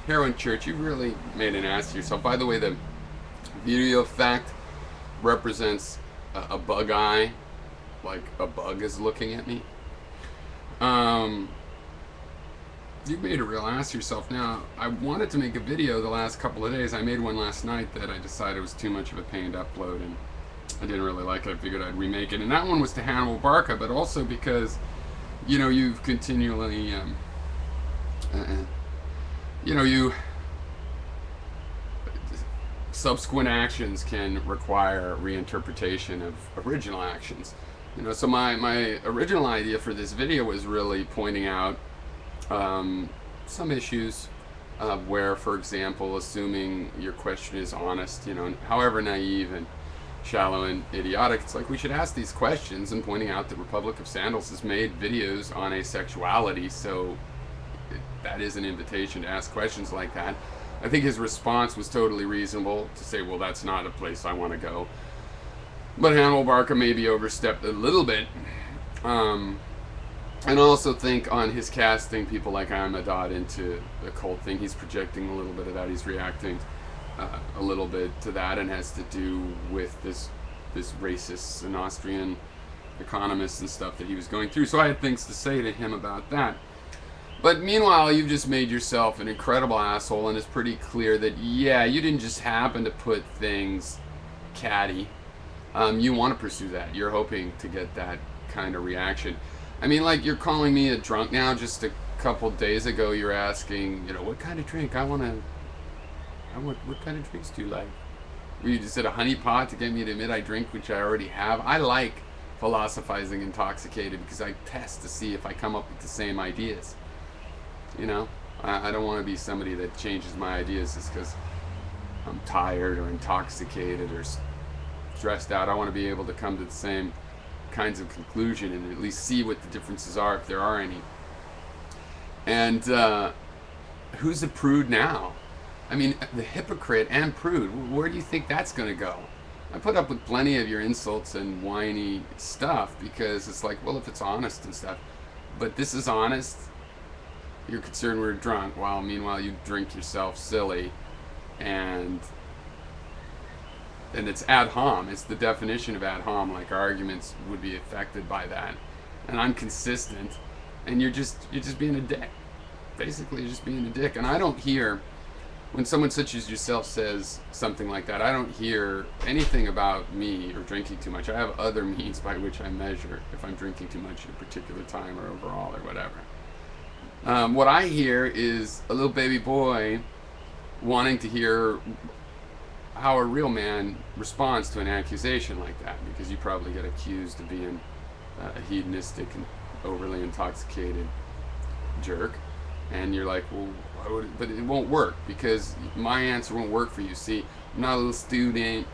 HeroinChurch, you really made an ass of yourself. By the way, the video effect represents a bug eye, like a bug is looking at me. Um, you made a real ass of yourself. Now, I wanted to make a video the last couple of days. I made one last night that I decided was too much of a pain to upload, and I didn't really like it. I figured I'd remake it. And that one was to Hannibal Barca, but also because, you've continually, you subsequent actions can require reinterpretation of original actions. So my original idea for this video was really pointing out some issues where, for example, assuming your question is honest, however naive and shallow and idiotic, it's like we should ask these questions, and pointing out that Republic of Sandals has made videos on asexuality, so that is an invitation to ask questions like that. I think his response was totally reasonable to say, well, that's not a place I want to go. But Hannibal Barca maybe overstepped a little bit. And I also think on his casting people like Ahmadot into the cult thing, he's projecting a little bit of that. He's reacting a little bit to that, and has to do with this racist and Austrian economists and stuff that he was going through. So I had things to say to him about that. But meanwhile, you've just made yourself an incredible asshole, and it's pretty clear that, yeah, you didn't just happen to put things catty. You want to pursue that. You're hoping to get that kind of reaction. I mean, like, you're calling me a drunk now. Just a couple days ago, you're asking, what kind of drink? What kind of drinks do you like? You just said a honey pot to get me to admit I drink, which I already have. I like philosophizing intoxicated because I test to see if I come up with the same ideas. I don't want to be somebody that changes my ideas just because I'm tired or intoxicated or stressed out. I want to be able to come to the same kinds of conclusion and at least see what the differences are, if there are any. And who's a prude now? I mean, the hypocrite and prude, where do you think that's going to go? I put up with plenty of your insults and whiny stuff because it's like, well, if it's honest and stuff. But this is honest. You're concerned we're drunk, while meanwhile you drink yourself silly, and it's ad hom. It's the definition of ad hom. Like, our arguments would be affected by that, and I'm consistent, and you're just being a dick. Basically, you're just being a dick. And I don't hear, when someone such as yourself says something like that, I don't hear anything about me or drinking too much. I have other means by which I measure if I'm drinking too much at a particular time or overall or whatever. What I hear is a little baby boy wanting to hear how a real man responds to an accusation like that, because you probably get accused of being a hedonistic and overly intoxicated jerk, and you're like, well, why would it? But it won't work, because my answer won't work for you. See, I'm not a little student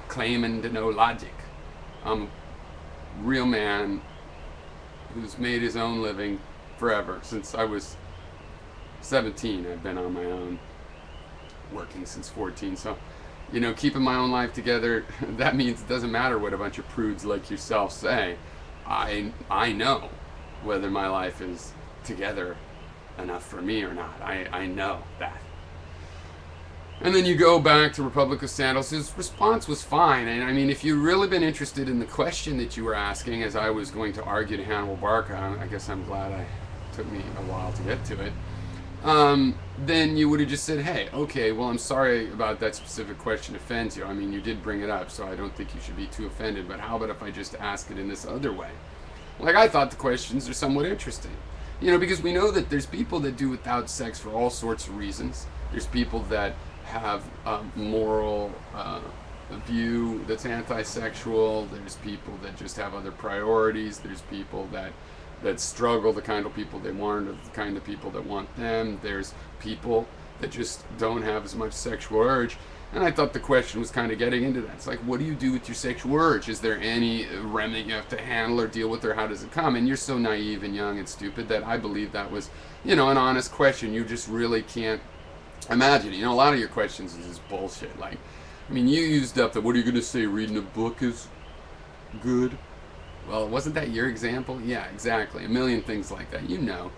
claiming to know logic. I'm a real man who's made his own living forever. Since I was 17, I've been on my own, working since 14. So, keeping my own life together, that means it doesn't matter what a bunch of prudes like yourself say. I know whether my life is together enough for me or not. I know that. And then you go back to Republic of Sandals. His response was fine. And I mean, if you'd really been interested in the question that you were asking, as I was going to argue to Hannibal Barca, I guess I'm glad it took me a while to get to it, then you would have just said, hey, okay, well, I'm sorry about that specific question offends you. I mean, you did bring it up, so I don't think you should be too offended, but how about if I just ask it in this other way? Like, I thought the questions are somewhat interesting. Because we know that there's people that do without sex for all sorts of reasons. There's people that have a moral view that's anti-sexual. There's people that just have other priorities. There's people that struggle, the kind of people they want, or the kind of people that want them. There's people that just don't have as much sexual urge. And I thought the question was kind of getting into that. It's like, what do you do with your sexual urge? Is there any remedy you have to handle or deal with, or how does it come? And you're so naive and young and stupid that I believe that was, an honest question. You just really can't imagine. A lot of your questions is just bullshit. Like, I mean, you used up the, what are you going to say, reading a book is good? Well, wasn't that your example? Yeah, exactly. A million things like that. You know.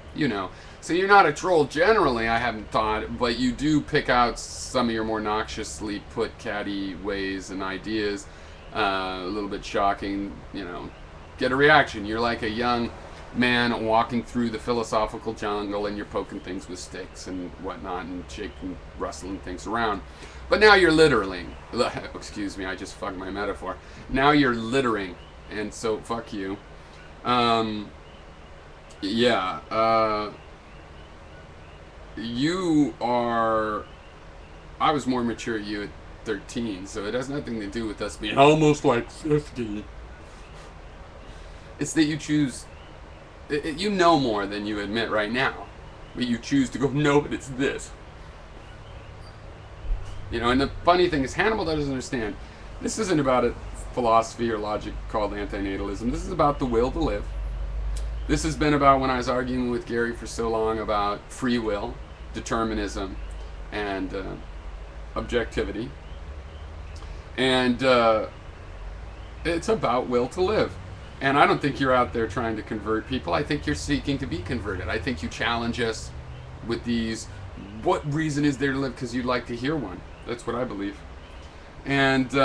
So you're not a troll generally, I haven't thought, but you do pick out some of your more noxiously put catty ways and ideas, a little bit shocking, get a reaction. You're like a young man walking through the philosophical jungle and you're poking things with sticks and whatnot and shaking, rustling things around. But now you're littering. Excuse me, I just fucked my metaphor. Now you're littering, and so fuck you. Yeah. You are. I was more mature than you at 13, so it has nothing to do with us being almost like 50. It's that you choose. You know more than you admit right now, but you choose to go, no, but it's this. And the funny thing is, Hannibal doesn't understand. This isn't about a philosophy or logic called antinatalism. This is about the will to live. This has been about when I was arguing with Gary for so long about free will, determinism, and objectivity. And it's about will to live. And I don't think you're out there trying to convert people. I think you're seeking to be converted. I think you challenge us with these, what reason is there to live? Because you'd like to hear one. That's what I believe. And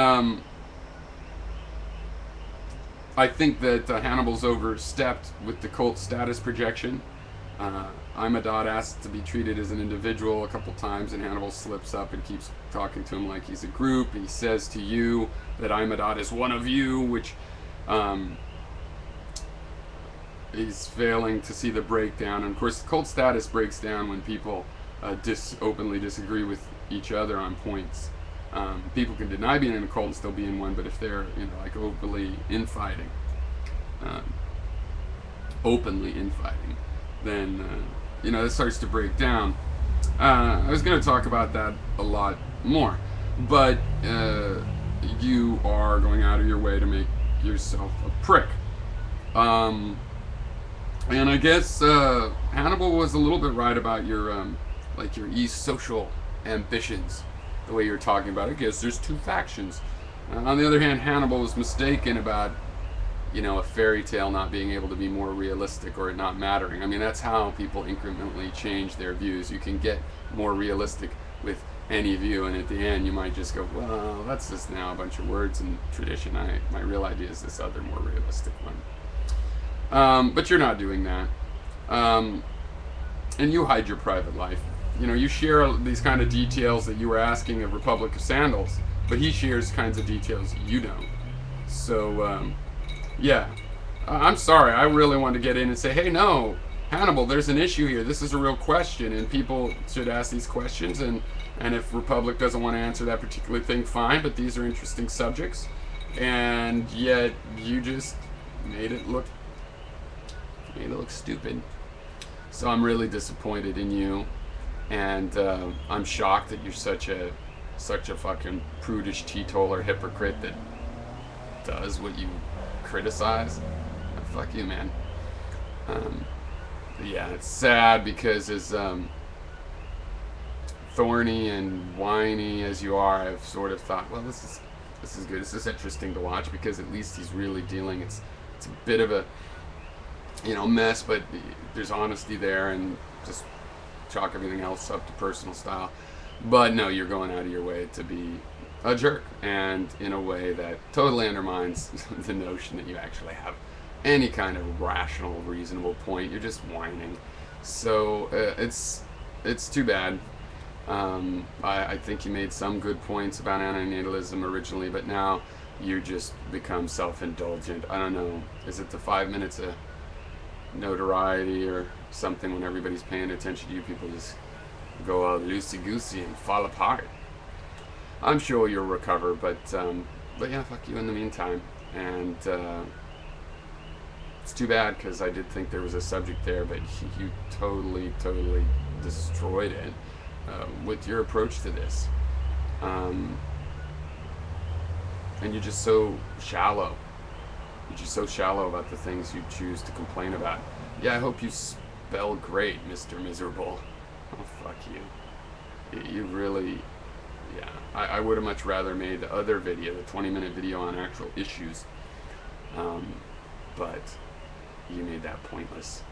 I think that Hannibal's overstepped with the cult status projection. Imadot asked to be treated as an individual a couple times, and Hannibal slips up and keeps talking to him like he's a group. He says to you that Imadot is one of you, which he's failing to see the breakdown. And of course, the cult status breaks down when people openly disagree with each other on points. People can deny being in a cult and still be in one, but if they're like openly infighting, then it starts to break down. I was going to talk about that a lot more, but you are going out of your way to make yourself a prick. And I guess Hannibal was a little bit right about your your East social ambitions, the way you're talking about it. I guess there's two factions. On the other hand, Hannibal was mistaken about a fairy tale not being able to be more realistic or it not mattering. I mean, that's how people incrementally change their views. You can get more realistic with any view, and at the end you might just go, well, that's just now a bunch of words and tradition. My real idea is this other more realistic one. But you're not doing that. And you hide your private life. You share these kind of details that you were asking of Republic of Sandals, but he shares kinds of details you don't. So, yeah. I'm sorry. I really want to get in and say, hey, no, Hannibal, there's an issue here. This is a real question, and people should ask these questions, and if Republic doesn't want to answer that particular thing, fine, but these are interesting subjects, and yet you just made it look stupid. So I'm really disappointed in you, and I'm shocked that you're such a fucking prudish teetotaler hypocrite that does what you criticize. Fuck you, man. Yeah, it's sad because as thorny and whiny as you are, I've sort of thought, well, this is good. This is interesting to watch because at least he's really dealing. It's a bit of a mess, but there's honesty there, and just chalk everything else up to personal style. But no, you're going out of your way to be a jerk, and in a way that totally undermines the notion that you actually have any kind of rational, reasonable point. You're just whining. So it's too bad. I think you made some good points about antinatalism originally, but now you just become self-indulgent. I don't know. Is it the 5 minutes of notoriety or something when everybody's paying attention to you? People just go all loosey-goosey and fall apart. I'm sure you'll recover, but yeah, fuck you in the meantime. And it's too bad because I did think there was a subject there, but you totally destroyed it with your approach to this. And you're just so shallow. You're just so shallow about the things you choose to complain about. Yeah, I hope you spell great, Mr. Miserable. Oh, fuck you. You really... Yeah, I would have much rather made the other video, the 20-minute video on actual issues. but you made that pointless.